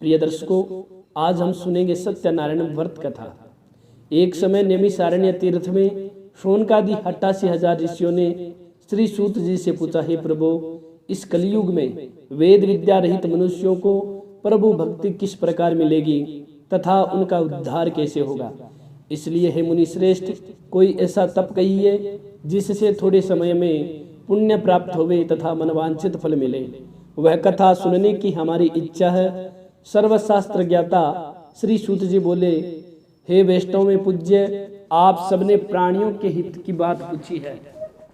प्रिय दर्शकों, आज हम सुनेंगे सत्यनारायण व्रत कथा। एक समय नैमिषारण्य तीर्थ में शौनकादि 88,000 ऋषियों ने श्री सूत जी से पूछा, हे प्रभु, इस कलयुग में वेद विद्या रहित मनुष्यों को प्रभु भक्ति किस प्रकार मिलेगी तथा उनका उद्धार कैसे होगा। इसलिए हे मुनि श्रेष्ठ, कोई ऐसा तप कहिए जिससे थोड़े समय में पुण्य प्राप्त होवे तथा मनवांछित फल मिले। वह कथा सुनने की हमारी इच्छा है। सर्वशास्त्र ज्ञाता श्री सूत जी बोले, हे वैष्णव में पूज्य, आप सबने प्राणियों के हित की बात पूछी है।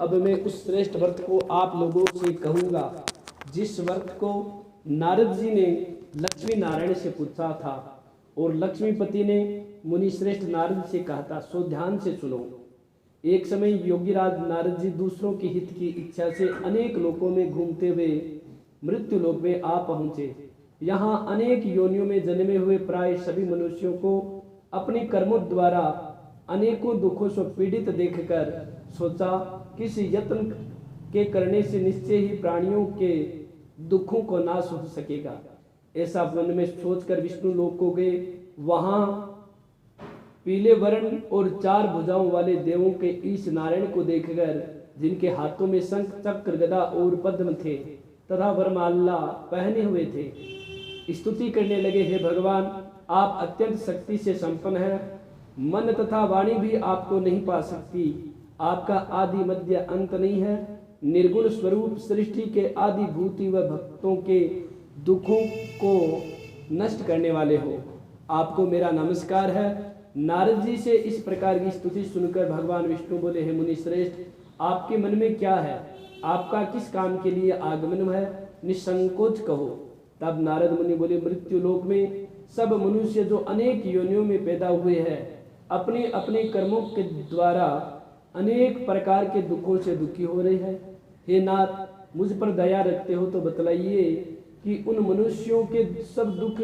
अब मैं उस श्रेष्ठ व्रत को आप लोगों से कहूँगा जिस व्रत को नारद जी ने लक्ष्मी नारायण से पूछा था और लक्ष्मीपति ने मुनि श्रेष्ठ नारद से कहा था। सो ध्यान से सुनो। एक समय योगीराज नारद जी दूसरों के हित की इच्छा से अनेक लोकों में घूमते हुए मृत्यु लोक में आ पहुँचे। यहाँ अनेक योनियों में जन्मे हुए प्राय सभी मनुष्यों को अपने कर्मों द्वारा अनेकों दुखों से पीड़ित देखकर सोचा, किसी यत्न के करने से निश्चय ही प्राणियों के दुखों को नाश हो सकेगा। ऐसा मन में सोचकर विष्णु लोक को गए। वहां पीले वर्ण और 4 भुजाओं वाले देवों के ईश नारायण को देखकर, जिनके हाथों में शंख चक्र गदा और पद्म थे तथा वरमाला पहने हुए थे, स्तुति करने लगे, हे भगवान, आप अत्यंत शक्ति से संपन्न हैं। मन तथा वाणी भी आपको नहीं पा सकती। आपका आदि मध्य अंत नहीं है। निर्गुण स्वरूप सृष्टि के आदि भूति व भक्तों के दुखों को नष्ट करने वाले हो। आपको मेरा नमस्कार है। नारद जी से इस प्रकार की स्तुति सुनकर भगवान विष्णु बोले, हे मुनि श्रेष्ठ, आपके मन में क्या है? आपका किस काम के लिए आगमन है? निसंकोच कहो। तब नारद मुनि बोले, मृत्यु लोक में सब मनुष्य जो अनेक योनियों में पैदा हुए हैं, अपने अपने कर्मों के द्वारा अनेक प्रकार के दुखों से दुखी हो रहे हैं। हे नाथ, मुझ पर दया रखते हो तो बतलाइए कि उन मनुष्यों के सब दुख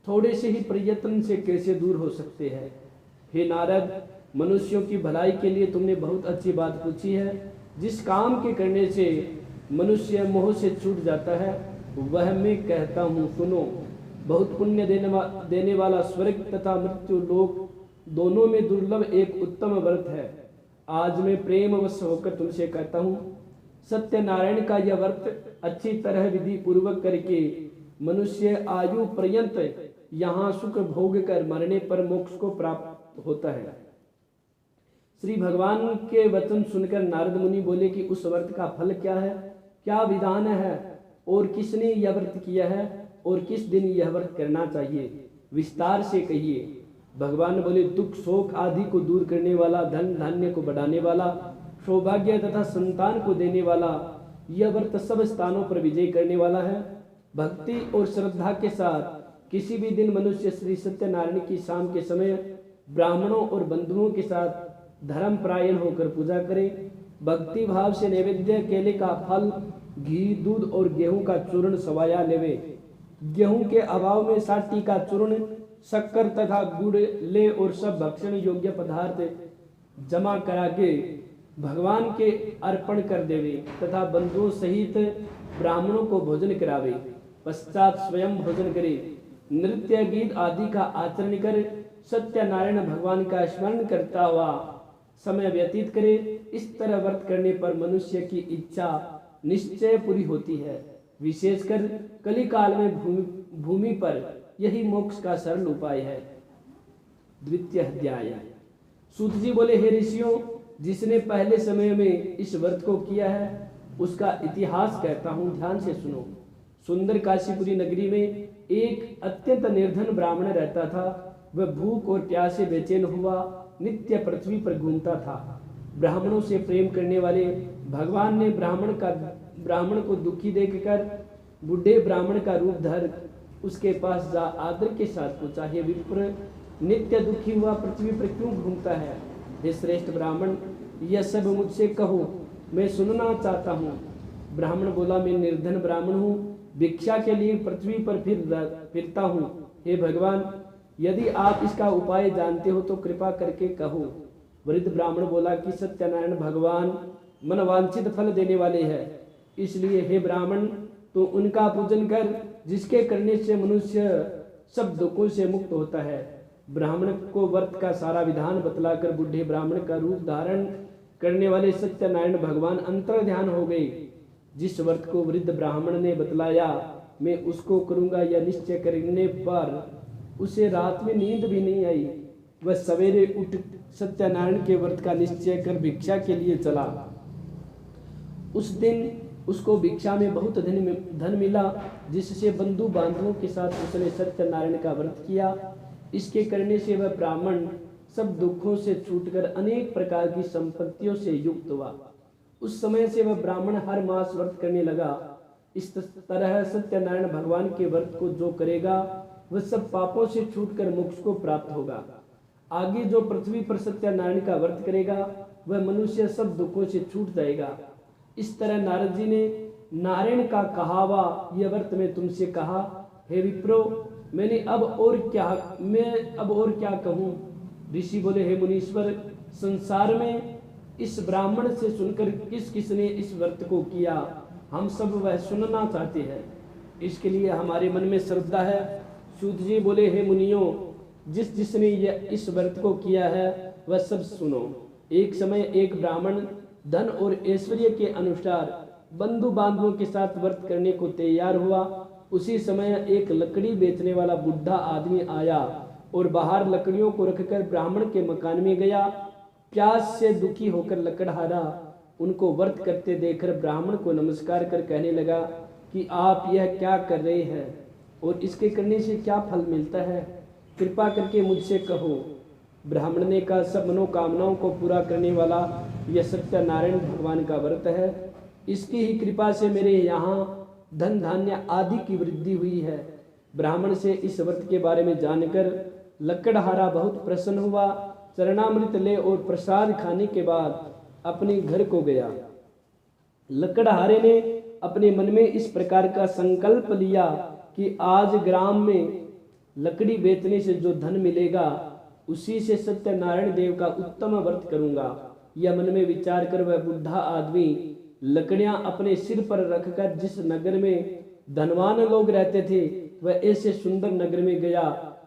थोड़े से ही प्रयत्न से कैसे दूर हो सकते हैं। हे नारद, मनुष्यों की भलाई के लिए तुमने बहुत अच्छी बात पूछी है। जिस काम के करने से मनुष्य मोह से छूट जाता है वह मैं कहता हूँ, सुनो। बहुत पुण्य देने वाला स्वर्ग तथा मृत्यु लोक दोनों में दुर्लभ एक उत्तम व्रत है। आज मैं प्रेमवश होकर तुमसे कहता हूँ, सत्यनारायण का यह व्रत अच्छी तरह विधि पूर्वक करके मनुष्य आयु पर्यंत यहाँ सुख भोग कर मरने पर मोक्ष को प्राप्त होता है। श्री भगवान के वचन सुनकर नारद मुनि बोले कि उस व्रत का फल क्या है, क्या विधान है और किसने यह व्रत किया है और किस दिन यह व्रत करना चाहिए, विस्तार से कहिए। भगवान बोले, दुख शोक आदि को दूर करने वाला, धन धान्य को बढ़ाने वाला, सौभाग्य तथा संतान को देने वाला, यह व्रत सब स्थानों पर विजय करने वाला है। भक्ति और श्रद्धा के साथ किसी भी दिन मनुष्य श्री सत्यनारायण की शाम के समय ब्राह्मणों और बंधुओं के साथ धर्म परायण होकर पूजा करे। भक्ति भाव से नैवेद्य केले का फल, घी, दूध और गेहूं का चूर्ण सवाया लेवे। गेहूं के अभाव में साटी का चूर्ण, शक्कर तथा गुड़ ले और सब भक्षण योग्य पदार्थ जमा करा के भगवान के अर्पण कर देवे तथा बंधुओं सहित ब्राह्मणों को भोजन करावे। पश्चात स्वयं भोजन करे। नृत्य गीत आदि का आचरण कर सत्यनारायण भगवान का स्मरण करता हुआ समय व्यतीत करे। इस तरह व्रत करने पर मनुष्य की इच्छा निश्चय पूरी होती है। विशेषकर कली काल में भूमि पर यही मोक्ष का सरल उपाय है। द्वितीय अध्याय। सूत जी बोले, हे ऋषियों, जिसने पहले समय में इस व्रत को किया है उसका इतिहास कहता हूँ, ध्यान से सुनो। सुंदर काशीपुरी नगरी में एक अत्यंत निर्धन ब्राह्मण रहता था। वह भूख और प्यास से बेचैन हुआ नित्य पृथ्वी पर घूमता था। ब्राह्मणों से प्रेम करने वाले भगवान ने ब्राह्मण को दुखी देखकर बूढ़े ब्राह्मण का रूप धर उसके पास जा आदर के साथ पूछा, हे विप्र, नित्य दुखी हुआ पृथ्वी पर क्यों घूमता है? हे श्रेष्ठ ब्राह्मण, यह सब मुझसे कहो, मैं सुनना चाहता हूँ। ब्राह्मण बोला, मैं निर्धन ब्राह्मण हूँ, भिक्षा के लिए पृथ्वी पर फिरता हूँ। हे भगवान, यदि आप इसका उपाय जानते हो तो कृपा करके कहो। वृद्ध ब्राह्मण बोला कि सत्यनारायण भगवान मनवांछित फल देने वाले हैं, इसलिए हे ब्राह्मण, तो उनका पूजन कर जिसके करने से मनुष्य सब दुखों से मुक्त होता है। ब्राह्मण को व्रत का सारा विधान बतलाकर बूढ़े ब्राह्मण का रूप धारण करने वाले सत्यनारायण भगवान अंतर ध्यान हो गए। जिस व्रत को वृद्ध ब्राह्मण ने बतलाया मैं उसको करूंगा या निश्चय करने पर उसे रात में नींद भी नहीं आई। वह सवेरे उठ सत्यनारायण के व्रत का निश्चय कर भिक्षा के लिए चला। उस दिन उसको भिक्षा में बहुत धन मिला, जिससे बंधु बांधवों के साथ उसने सत्यनारायण का व्रत किया। इसके करने से वह ब्राह्मण सब दुखों से छूटकर अनेक प्रकार की संपत्तियों से युक्त हुआ। उस समय से वह ब्राह्मण हर मास व्रत करने लगा। इस तरह सत्यनारायण भगवान के व्रत को जो करेगा वह सब पापों से छूटकर मोक्ष को प्राप्त होगा। आगे जो पृथ्वी पर सत्यनारायण का व्रत करेगा वह मनुष्य सब दुखों से छूट जाएगा। इस तरह नारद जी ने नारायण का कहावा यह व्रत में तुमसे कहा। हे विप्रो, मैं अब और क्या कहूँ। ऋषि बोले, हे मुनीश्वर, संसार में इस ब्राह्मण से सुनकर किसने इस व्रत को किया, हम सब वह सुनना चाहते हैं। इसके लिए हमारे मन में श्रद्धा है। सूत जी बोले, हे मुनियों, जिसने इस व्रत को किया है वह सब सुनो। एक समय एक ब्राह्मण धन और ऐश्वर्य के अनुसार बंधु बांधवों के साथ व्रत करने को तैयार हुआ। उसी समय एक लकड़ी बेचने वाला बुढ़ा आदमी आया और बाहर लकड़ियों को रखकर ब्राह्मण के मकान में गया। प्यास से दुखी होकर लकड़हारा उनको व्रत करते देखकर ब्राह्मण को नमस्कार कर कहने लगा कि आप यह क्या कर रहे हैं और इसके करने से क्या फल मिलता है, कृपा करके मुझसे कहो। ब्राह्मण ने कहा, सब मनोकामनाओं को पूरा करने वाला यह सत्यनारायण भगवान का व्रत है। इसकी ही कृपा से मेरे यहाँ धन धान्य आदि की वृद्धि हुई है। ब्राह्मण से इस व्रत के बारे में जानकर लकड़हारा बहुत प्रसन्न हुआ। चरणामृत ले और प्रसाद खाने के बाद अपने घर को गया। लकड़हारे ने अपने मन में इस प्रकार का संकल्प लिया कि आज ग्राम में लकड़ी बेचने से जो धन मिलेगा उसी से सत्यनारायण देव का उत्तम व्रत करूंगा। यह मन में विचार कर वह बुढ़ा आदमी लकड़ियां अपने सिर पर रखकर जिस नगर में धनवान लोग रहते थे वह ऐसे सुंदर नगर में गया।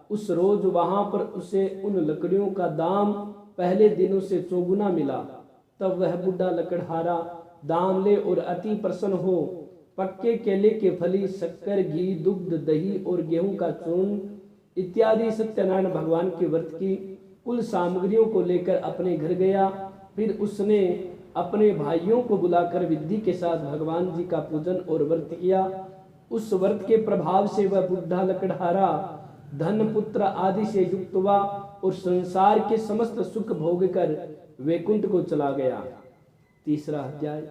उस रोज वहां पर उसे उन लकड़ियों का दाम पहले दिनों से चौगुना मिला। तब वह बुढ़ा लकड़हारा दाम ले और अति प्रसन्न हो पक्के केले के फली, शक्कर, घी, दुग्ध, दही और गेहूं का चूर्ण इत्यादि सत्यनारायण भगवान के व्रत की कुल सामग्रियों को लेकर अपने घर गया। फिर उसने अपने भाइयों को बुलाकर विधि के साथ भगवान जी का पूजन और व्रत किया। उस व्रत के प्रभाव से वह बुढ़ा लकड़हारा धन, पुत्र आदि से युक्त हुआ और संसार के समस्त सुख भोग कर वैकुंठ को चला गया। तीसरा अध्याय।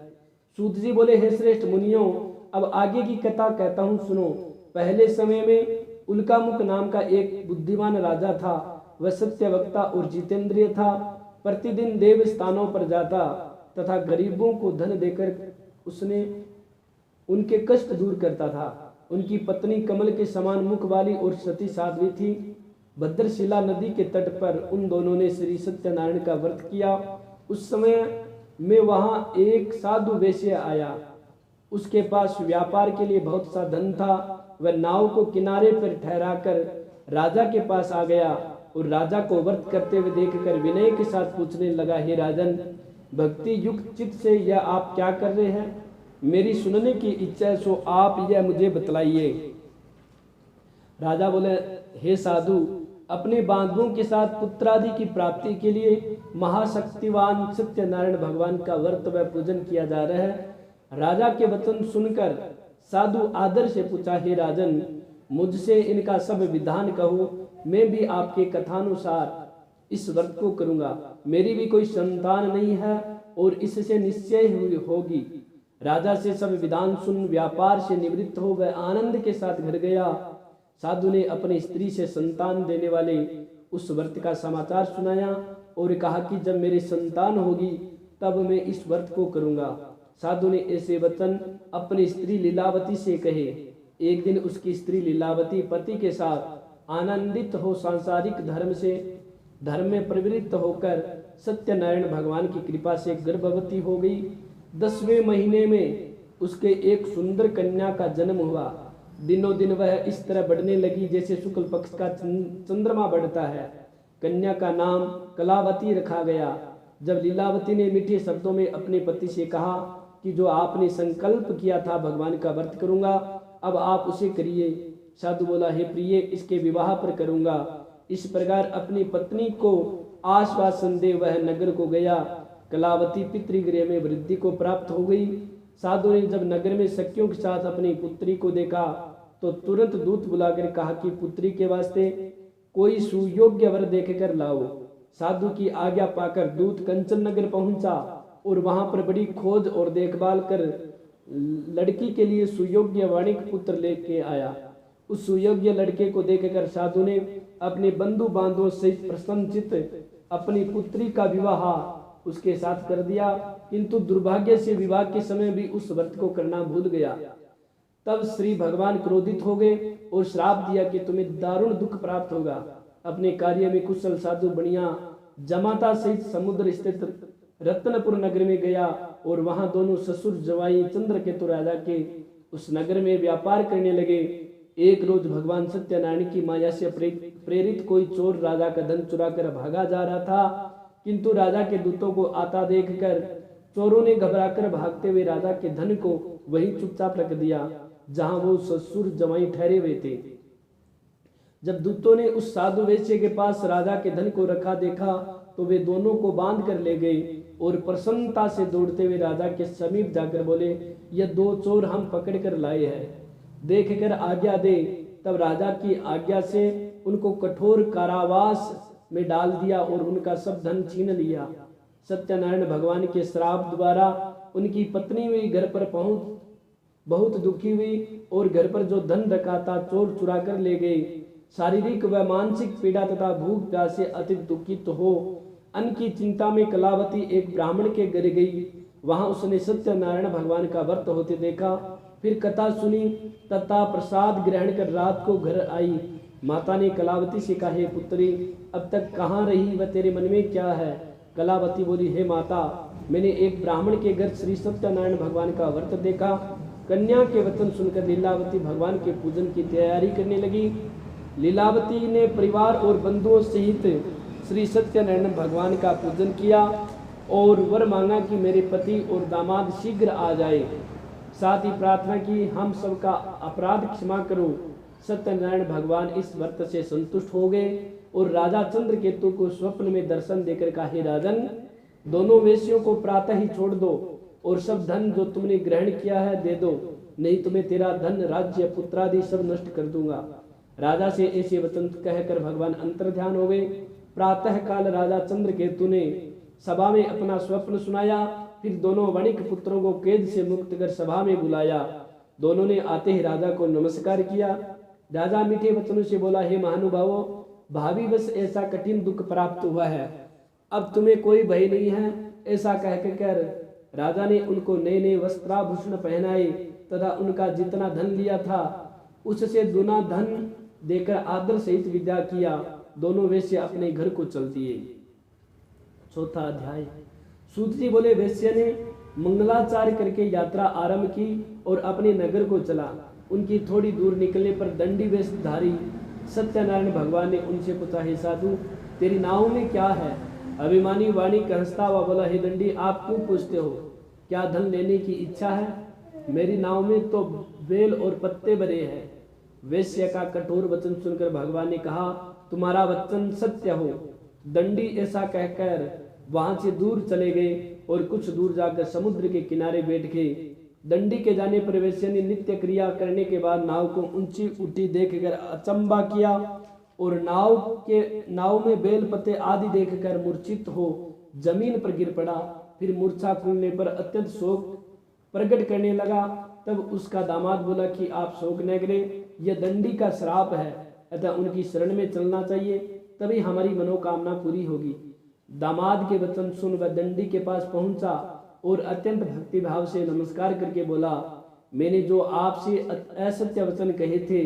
सूत जी बोले, हे श्रेष्ठ मुनियों, अब आगे की कथा कहता हूँ, सुनो। पहले समय में उल्कामुख नाम का एक बुद्धिमान राजा था। वह सत्यवक्ता और जितेंद्रिय था। प्रतिदिन देव स्थानों पर जाता तथा गरीबों को धन देकर उसने उनके कष्ट दूर करता था। उनकी पत्नी कमल के समान मुख वाली और सती साध्वी थी। भद्रशिला नदी के तट पर उन दोनों ने श्री सत्यनारायण का व्रत किया। उस समय में वहां एक साधु वैश्य आया। उसके पास व्यापार के लिए बहुत सा धन था। वह नाव को किनारे पर ठहराकर राजा के पास आ गया और राजा को व्रत करते हुए देखकर विनय के साथ पूछने लगा, हे राजन, भक्ति युक्त चित्त से यह आप क्या कर रहे हैं? मेरी सुनने की इच्छा है, सो आप यह मुझे बतलाइए। राजा बोले, हे साधु, अपने बांधवों के साथ पुत्रादि की प्राप्ति के लिए महाशक्तिवान सत्यनारायण भगवान का व्रत व पूजन किया जा रहा है। राजा के वचन सुनकर साधु आदर से पूछा, हे राजन, मुझसे इनका सब विधान कहो, मैं भी आपके कथानुसार इस व्रत को करूंगा। मेरी भी कोई संतान नहीं है और इससे निश्चय होगी। राजा से सब विधान सुन व्यापार से निवृत्त हो वह आनंद के साथ घर गया। साधु ने अपनी स्त्री से संतान देने वाले उस व्रत का समाचार सुनाया और कहा कि जब मेरी संतान होगी तब मैं इस व्रत को करूंगा। साधु ने ऐसे वचन अपनी स्त्री लीलावती से कहे। एक दिन उसकी स्त्री लीलावती पति के साथ आनंदित हो सांसारिक धर्म में प्रवृत्त होकर सत्यनारायण भगवान की कृपा से गर्भवती हो गई। 10वें महीने में उसके एक सुंदर कन्या का जन्म हुआ। दिनों दिन वह इस तरह बढ़ने लगी जैसे शुक्ल पक्ष का चंद्रमा बढ़ता है। कन्या का नाम कलावती रखा गया। जब लीलावती ने मीठे शब्दों में अपने पति से कहा कि जो आपने संकल्प किया था भगवान का व्रत करूंगा, अब आप उसे करिए। साधु बोला, हे प्रिय, इसके विवाह पर करूंगा। इस प्रकार अपनी पत्नी को आश्वासन दे वह नगर को गया। कलावती पितृगृह में वृद्धि को प्राप्त हो गई। साधु ने जब नगर में सखियों के साथ अपनी पुत्री को देखा तो तुरंत दूत बुलाकर कहा कि पुत्री के वास्ते कोई सुयोग्य वर देखकर लाओ। साधु की आज्ञा पाकर दूत कंचन नगर पहुंचा और वहां पर बड़ी खोज और देखभाल कर लड़की के लिए सुयोग्य वाणिक पुत्र लेके आया। उस सुयोग्य लड़के को देखकर साधु ने अपने बंधु बांधवों से प्रसन्नचित्त अपनी पुत्री का विवाह उसके साथ कर दिया, किंतु दुर्भाग्य से विवाह के समय भी उस व्रत को करना भूल गया। तब श्री भगवान क्रोधित हो गए और श्राप दिया कि तुम्हें दारुण दुख प्राप्त होगा। अपने कार्य में कुशल साधु बनिया जमाता सहित समुद्र स्थित रत्नपुर नगर में गया और वहां दोनों ससुर जवाई चंद्रकेतु राजा के उस नगर में व्यापार करने लगे। एक रोज भगवान सत्यनारायण की माया से प्रेरित कोई चोर राजा का धन चुरा कर भागा जा रहा था, किंतु राजा के दूतों को आता देखकर चोरों ने घबराकर भागते हुए राजा के धन को वहीं चुपचाप रख दिया जहां वो ससुर जवाई ठहरे हुए थे। जब दूतों ने उस साधु वैश्य के पास राजा के धन को रखा देखा तो वे दोनों को बांध कर ले गए और प्रसन्नता से दौड़ते हुए राजा के समीप जाकर बोले, ये दो चोर हम पकड़ कर लाए हैं, देख कर आज्ञा दे। तब राजा की आज्ञा से उनको कठोर कारावास में डाल दिया और उनका सब धन छीन लिया। सत्यनारायण भगवान के श्राप द्वारा उनकी पत्नी भी घर पर पहुंच बहुत दुखी हुई और घर पर जो धन रखा था चोर चुरा कर ले गए। शारीरिक व मानसिक पीड़ा तथा भूख प्यास से अति दुखित हो अन्न की चिंता में कलावती एक ब्राह्मण के घर गई। वहां उसने सत्यनारायण भगवान का व्रत होते देखा, फिर कथा सुनी तथा प्रसाद ग्रहण कर रात को घर आई। माता ने कलावती से कहा, हे पुत्री, अब तक कहाँ रही व तेरे मन में क्या है? कलावती बोली, हे माता, मैंने एक ब्राह्मण के घर श्री सत्यनारायण भगवान का व्रत देखा। कन्या के वचन सुनकर लीलावती भगवान के पूजन की तैयारी करने लगी। लीलावती ने परिवार और बंधुओं सहित श्री सत्यनारायण भगवान का पूजन किया और वर मांगा कि मेरे पति और दामाद शीघ्र आ जाए। साथ ही प्रार्थना की, हम सबका अपराध क्षमा करो। सत्यनारायण भगवान इस व्रत से संतुष्ट हो गए और राजा चंद्रकेतु को स्वप्न में दर्शन देकर कहा, हे राजन, दोनों वेश्यों को प्रातः ही छोड़ दो और सब धन जो तुमने ग्रहण किया है दे दो, नहीं तो मैं तेरा धन, राज्य, पुत्रादि सब नष्ट कर दूंगा। राजा से ऐसे वचन कहकर भगवान अंतर्ध्यान हो गए। प्रातः काल राजा चंद्रकेतु ने सभा में अपना स्वप्न सुनाया। फिर दोनों वणिक पुत्रों को कैद से मुक्त कर सभा में बुलाया। दोनों ने आते ही राजा को नमस्कार किया। राजा मीठे वचनों से बोला, हे महानुभावों, भाभी बस ऐसा कठिन दुख प्राप्त हुआ है, अब तुम्हें कोई भय नहीं है। ऐसा कहकर राजा ने उनको नए नए वस्त्राभूषण पहनाए तथा उनका जितना धन लिया था उससे दुना धन देकर आदर सहित विदा किया। दोनों वैश्य अपने घर को चल दिए। चौथा अध्याय। सूत जी बोले, वैश्य ने मंगलाचार करके यात्रा आरंभ की और अपने नगर को चला। उनकी थोड़ी दूर निकलने पर दंडी वेशधारी सत्यनारायण भगवान ने उनसे पूछा, हे साधु, तेरी नाव में क्या है? अभिमानी वाणी हंसता हुआ बोला, हे दंडी, आप क्यों पूछते हो? क्या धन लेने की इच्छा है? मेरी नाव में तो बेल और पत्ते भरे हैं। वैश्य का कठोर वचन सुनकर भगवान ने कहा, तुम्हारा वचन सत्य हो। दंडी ऐसा कहकर वहां से दूर चले गए और कुछ दूर जाकर समुद्र के किनारे बैठ गए। दंडी के जाने पर वैश्य ने नित्य क्रिया करने के बाद नाव को ऊंची उठी देखकर अचंबा किया और नाव में बेल पत्ते आदि देखकर मूर्छित हो जमीन पर गिर पड़ा। फिर मूर्छा खुलने पर अत्यंत शोक प्रकट करने लगा। तब उसका दामाद बोला कि आप शोक न करें, यह दंडी का श्राप है, अतः उनकी शरण में चलना चाहिए, तभी हमारी मनोकामना पूरी होगी। दामाद के वचन सुन वह दंडी के पास पहुंचा और अत्यंत भक्ति भाव से नमस्कार करके बोला, मैंने जो आपसे असत्य वचन कहे थे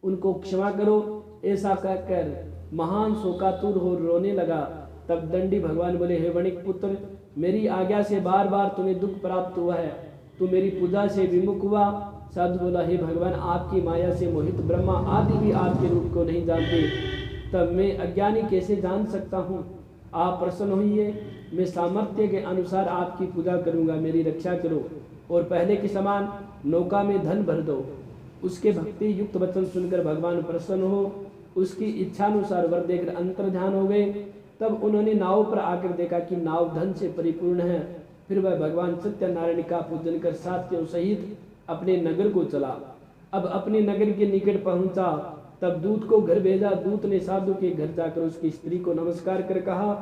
उनको क्षमा करो। ऐसा कहकर महान शोकातुर हो रोने लगा। तब दंडी भगवान बोले, हे वणिक पुत्र, मेरी आज्ञा से बार बार तुम्हें दुख प्राप्त हुआ है। तू मेरी पूजा से विमुख हुआ साधु बोला, हे भगवान, आपकी माया से मोहित ब्रह्मा आदि भी आपके रूप को नहीं जानते, तब मैं अज्ञानी कैसे जान सकता हूँ। आप प्रसन्न होइए, मैं सामर्थ्य के अनुसार आपकी पूजा करूँगा, मेरी रक्षा करो और पहले के समान नौका में धन भर दो। उसके भक्ति युक्त वचन सुनकर भगवान प्रसन्न हो, उसकी इच्छानुसार वर देकर अंतर्ध्यान हो गए। तब उन्होंने नाव पर आकर देखा कि नाव धन से परिपूर्ण है। फिर वह भगवान सत्यनारायण का पूजन कर साथियों सहित अपने नगर को चला। अब अपने नगर के निकट पहुंचा, तब दूत को घर भेजा। दूत ने साधु के घर जाकर उसकी स्त्री को नमस्कार कर कहा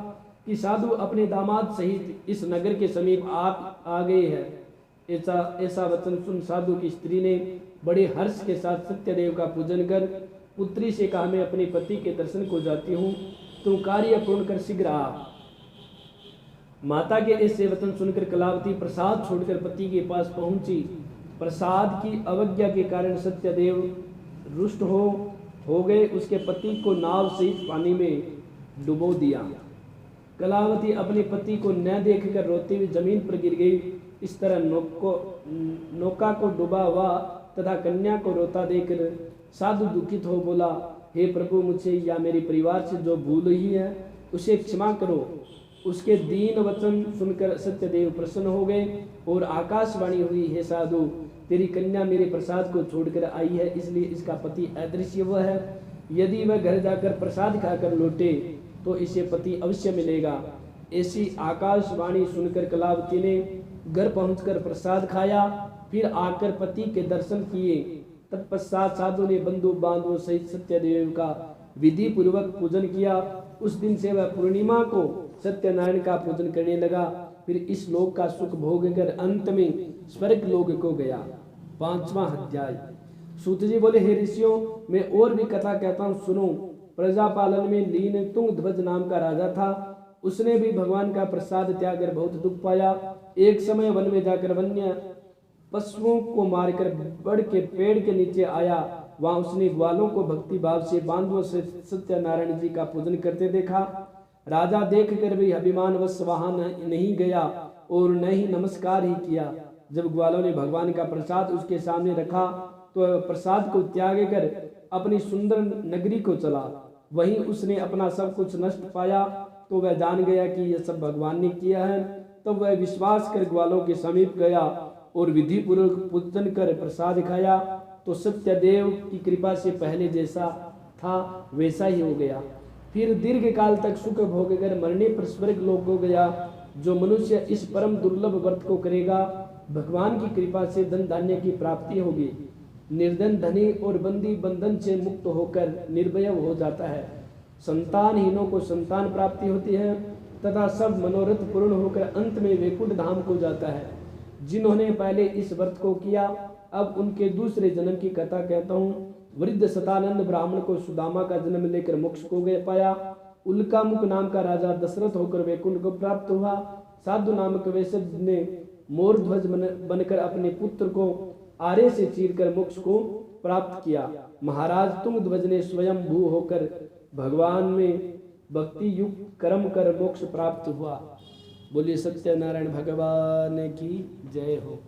कि साधु अपने दामाद सहित इस नगर के समीप आप आ गए हैं। ऐसा वचन सुन साधु की स्त्री ने बड़े हर्ष के साथ सत्यदेव का पूजन कर पुत्री से कहा, मैं अपने पति के दर्शन को जाती हूँ, तुम कार्य पूर्ण कर शीघ्र आ। माता के ऐसे वचन सुनकर कलावती प्रसाद छोड़कर पति के पास पहुंची। प्रसाद की अवज्ञा के कारण सत्यदेव रुष्ट हो गए। उसके पति को नाव सहित पानी में डुबो दिया। कलावती अपने पति को न देखकर रोती हुई जमीन पर गिर गई। इस तरह नौका को डूबा हुआ तथा कन्या को रोता देखकर साधु दुखित हो बोला, हे प्रभु, मुझे या मेरे परिवार से जो भूल हुई है उसे क्षमा करो। उसके दीन वचन सुनकर सत्यदेव प्रसन्न हो गए और आकाशवाणी हुई, हे साधु, तेरी कन्या मेरे प्रसाद को छोड़कर आई है, इसलिए इसका पति अदृश्य हुआ है। यदि वह घर जाकर प्रसाद खाकर लौटे तो इसे पति अवश्य मिलेगा। ऐसी आकाशवाणी सुनकर कलावती ने घर पहुंचकर प्रसाद खाया, फिर आकर पति के दर्शन किए। तत्पश्चात साधु ने बंधु बांधवों सहित सत्यदेव का विधि पूर्वक पूजन किया। उस दिन से वह पूर्णिमा को सत्यनारायण का पूजन करने लगा। फिर इस लोक का सुख भोग कर अंत में स्वर्ग लोक को गया। 5वां अध्याय। सूत जी बोले, हे ऋषियों, मैं और भी कथा कहता हूँ, सुनो। प्रजापालन में लीन तुंगध्वज नाम का राजा था। उसने भी भगवान का प्रसाद त्याग कर बहुत दुख पाया। एक समय वन में जाकर वन्य पशुओं को मारकर बड़ के पेड़ के नीचे आया। वहां उसने ग्वालों को भक्ति भाव से बांधवों से सत्यनारायण जी का पूजन करते देखा। राजा देखकर भी अभिमानवश वहां नहीं गया और न ही नमस्कार ही किया। जब ग्वालों ने भगवान का प्रसाद उसके सामने रखा तो प्रसाद को त्याग कर अपनी सुंदर नगरी को चला। वहीं उसने अपना सब कुछ नष्ट पाया तो वह जान गया कि यह सब भगवान ने किया है। तब वह विश्वास कर ग्वालों के समीप गया और विधि पूर्वक पूजन कर प्रसाद खाया तो सत्यदेव की कृपा से पहले जैसा था वैसा ही हो गया। फिर दीर्घ काल तक सुख भोग कर मरने पर स्वर्ग लोक हो गया। जो मनुष्य इस परम दुर्लभ व्रत को करेगा, भगवान की कृपा से धन धान्य की प्राप्ति होगी। निर्धन धनी और बंदी बंधन से मुक्त होकर निर्भय हो जाता है। संतानहीनों को संतान प्राप्ति होती है तथा सब मनोरथ पूर्ण होकर अंत में वैकुंठ धाम को जाता है। जिन्होंने पहले इस व्रत को किया, अब उनके दूसरे जन्म की कथा कहता हूँ। वृद्ध सतानंद ब्राह्मण को सुदामा का जन्म लेकर मोक्ष को गए पाया। उल्कामुख नाम का राजा दशरथ होकर वैकुंठ को प्राप्त हुआ। साधु नामक वैश्य ने मोर ध्वज बनकर अपने पुत्र को आरे से चीरकर मोक्ष को प्राप्त किया। महाराज तुंगध्वज ने स्वयं भू होकर भगवान में भक्ति युक्त कर्म कर मोक्ष प्राप्त हुआ। बोलिए सत्यनारायण भगवान की जय हो।